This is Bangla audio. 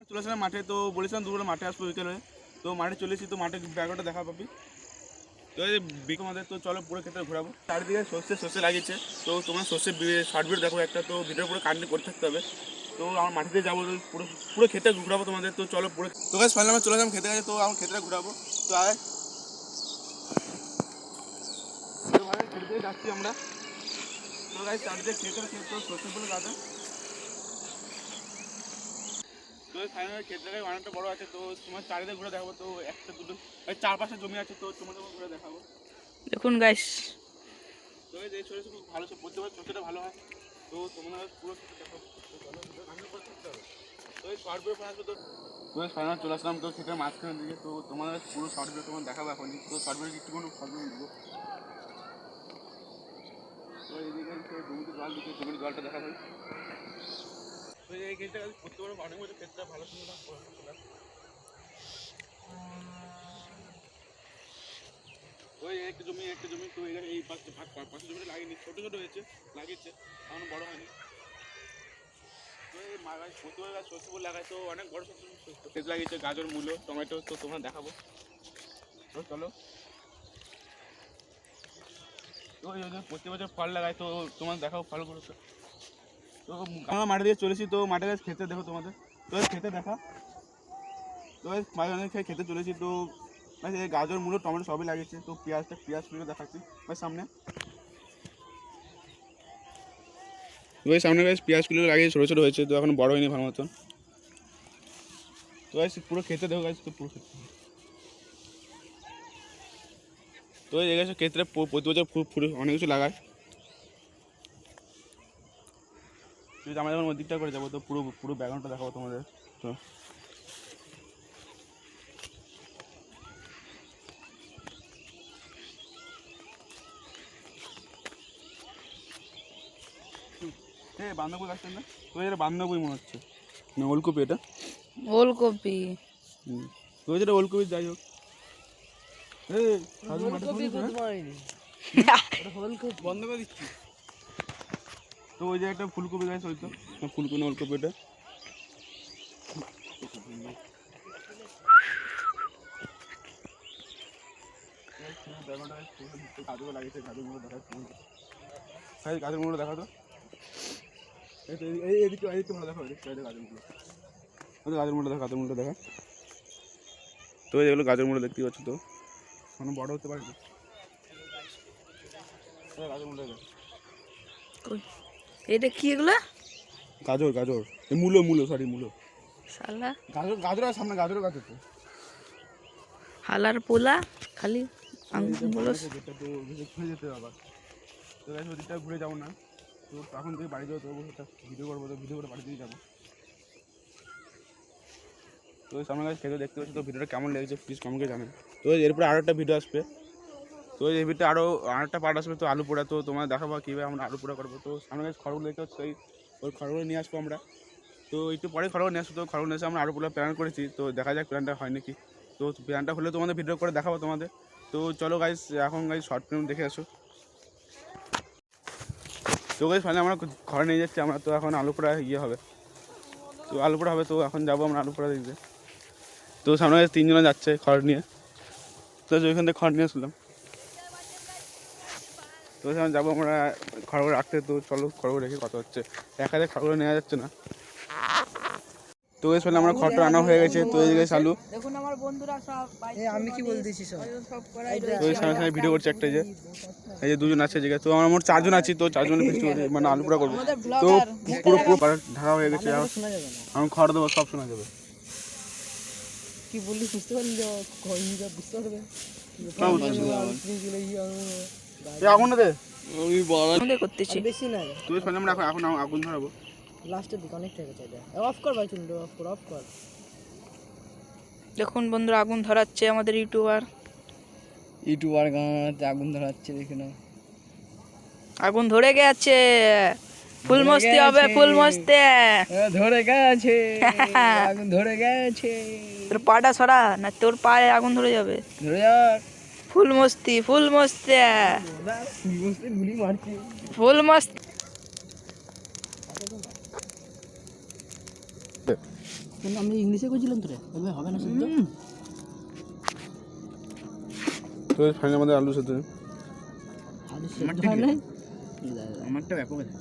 চলে আসলাম মাঠে, তো বলেছিলাম দুপুরে মাঠে আসবো বিকেলে, তো মাঠে চলেছি। তো মাঠে ব্যাগটা দেখা পাবি তো আমাদের। তো চলো পুরো ক্ষেত্রে ঘোরাবো। চারিদিকে সর্ষে লাগিয়েছে, তো তোমার সর্ষে শর্ট ভিডিও দেখো একটা, তো ভিডিও পুরো কান্টি করতে থাকতে হবে। তো আমার মাটিতে যাবো, পুরো পুরো ক্ষেতে ঘুরাবো তোমাদের। তো চলো পুরো তো গাছ ফাইনাল চলে যাবো খেতে গেছে, তো আমার ক্ষেত্রে ঘুরাবো। তো আয় খেতে যাচ্ছি আমরা। তো গাছ চারিদিকে ক্ষেতের ক্ষেত, সর্ষে ফুলে গাছে। তো ফাইনাল ক্ষেত্রে অনেকটা বড় আছে, তো তোমার চারিদিকে ঘুরে দেখাবো। তো একটা দুটো 4-5টা জমি আছে, তো তোমাদের ঘুরে দেখাবো। দেখুন গাইস, তো এই সরষে খুব ভালো, প্রত্যেকবার সরষেটা ভালো হয়। তো তোমরা পুরো দেখো। তো এই শর্ট ভিডিও আসবে। তো ফাইনাল চলে আসলাম তো ক্ষেতের মাঝখানের দিকে। তো তোমাদের পুরো শর্ট ভিডিও তোমার দেখাবো এখন। তো শর্ট ভিডিও একটু কোনো শর্ট ভিডিও দেবো। তো এইদিকে জমিতে জল দিচ্ছে, জমির জলটা দেখা হয়। তো এই ক্ষেত্রে প্রত্যেকবার অনেক মধ্যে ক্ষেত্রে ভালো সুন্দর ওই একটা জমি তো এই পাশে জমিটা লাগিয়ে ছোটো ছোটো হয়েছে, লাগিয়েছে এখনো বড় হয়নি। তো এই প্রত্যেকবার গাছ সর্ষে ফুল লাগায়, তো অনেক বড় সর্ষে লাগিয়েছে, গাজর, মূলো, টমেটো। তো তোমরা দেখাবো। তো চলো। তো এই প্রত্যেক বছর ফল লাগায়, তো তোমার দেখাবো ফলগুলো। তো আমরা মাঠে দিয়ে চলেছি, তো মাঠে গাছ খেতে দেখো তোমাদের। তো খেতে দেখা, তো মাঝে খেতে চলেছি। তো এই গাজর, মূলো, টমেটো সবই লাগিয়েছে। তো পেঁয়াজ ফুলগুলো দেখাচ্ছি ভাই সামনে। তো এই সামনে গাছ পেঁয়াজগুলো লাগিয়ে ছোটো ছোটো হয়েছে, তো এখন বড় হয়নি ভালো মতন। তো গাছ পুরো খেতে দেখো গাছ, তো পুরো খেতে। তো এই গাছ ক্ষেত্রে প্রতি বছর ফুল অনেক কিছু লাগায়। যদি আমরা যখন ওই দিকটা করে যাবো, তো পুরো পুরো ব্যাকগ্রাউন্ডটা দেখাবো তোমাদের। তো বাঁধাকপি গাছটা না, তো এটা বাঁধাকপি মনে হচ্ছে না, ওলকপি এটা। ওলকপি। তো যেটা ওলকপি, যাই হোক। বন্ধ করে দিচ্ছি। তো ওই যে একটা ফুলকপি গাছ, ওই তো ফুলকপি না ওলকপি এটা। গাছগুলো লাগিয়েছে, গাছগুলো দেখা তো। এইদিকে দেখো, গাছের মূল্য দেখা। তো যেগুলো গাছের মূল্য দেখতে পাচ্ছ, তো কোনো বড় হতে পারে না। গাছের মূল্য এটা কি এগুলা? গাজর মূলো সরি মূলো। শালা গাজর আর সামনে গাজর গাছ আছে। হালার পোলা খালি আঙ্গুর বলস। যেতে আবার তো ওদিকটা ঘুরে যাবো না। তো তখন থেকে বাড়ি যাবো, তো ভিডিও করবো, তো ভিডিও করে বাড়ি দিয়ে যাবো। তো সামনে গাছ খেতে দেখতে পাচ্ছি। তো ভিডিওটা কেমন লেগেছে প্লিজ কমেন্টে জানান। তো এরপরে আরও একটা ভিডিও আসবে, তো এই ভিডিওটা আরেকটা পার্ট আসবে, তো আলু পোড়া। তো তোমরা দেখাবো কীভাবে আমরা আলু পোড়া করবো। তো সামনে গাছ খড়গুলো দেখতে হচ্ছে, ওই খড়গুলো নিয়ে আসবো আমরা। তো একটু পরে খড়গুলো নিয়ে আসবো। তো খড়গুলো নিয়ে এসে আমরা আলু পোড়া প্ল্যান করেছি, তো দেখা যাক প্ল্যানটা হয় নাকি। তো প্ল্যানটা হলে তোমাদের ভিডিও করে দেখাবো তোমাদের। তো চলো গাইস, এখন গাইস শর্ট ফিল্ম দেখে আসো। তো গাইস ফাইনালি আমরা ঘরে নিয়ে যাচ্ছি আমরা। তো এখন আলু পোড়া হবে, তো আলু পোড়া হবে। তো এখন যাবো আমরা আলু পোড়া দেখতে। তো সামনে গাছ 3 জনে যাচ্ছে খড় নিয়ে। তো ওইখান থেকে খড় নিয়ে আসলাম, তো সেখানে যাবো আমরা খড়গুলো রাখতে। তো চলো খড়গুলো রেখে কথা হচ্ছে, একা একা খড়গুলো নেওয়া যাচ্ছে না। তো এই আমরা খড়টা আনা হয়ে গেছে। তো এই জায়গায় চালু দেখুন আমার বন্ধুরা সব আমি কি বলতেছি সব তো এই সামনে ভিডিও করছে একটা, যে এই যে 2 জন আছে জায়গায়। তো আমরা মোট 4 জন আছি, তো 4 জনের ফিস্ট মানে আলু পোড়া করবো। তো পুরো ঢাকা হয়ে গেছে, এখন খড় দেবো, সব শোনা যাবে। কি বললি বুঝতে পারলি? বুঝতে পারবে আগুন দে করতেছি। বেশি নাই, তুই শুনে আমরা এখন আগুন ধরাবো। লাস্টের দিকে অনেক টাকা চাই। অফ কর ভাই, চুনটা অফ কর। দেখুন বন্ধুরা, আগুন ধরাচ্ছে আমাদের ইউটিউবার গান আগুন ধরাচ্ছে, দেখে নাও। আগুন ধরে গেছে, ফুল মস্তি হবে, ফুল মস্তি। ধরে গেছে, আগুন ধরে গেছে। তোর পাটা সরা না, তোর পায়ে আগুন ধরে যাবে। ধরে যাক, ফুল মস্তি গুলি মারছে। ফুল মস্তি। কিন্তু আমি ইংলিশে কইছিলাম তো রে এভাবে হবে না শুদ্ধ তো ফাইনাল আমাদের আলু সেদ্ধ আলু সেদ্ধ হয় নাই আমারটা ব্যাপক আছে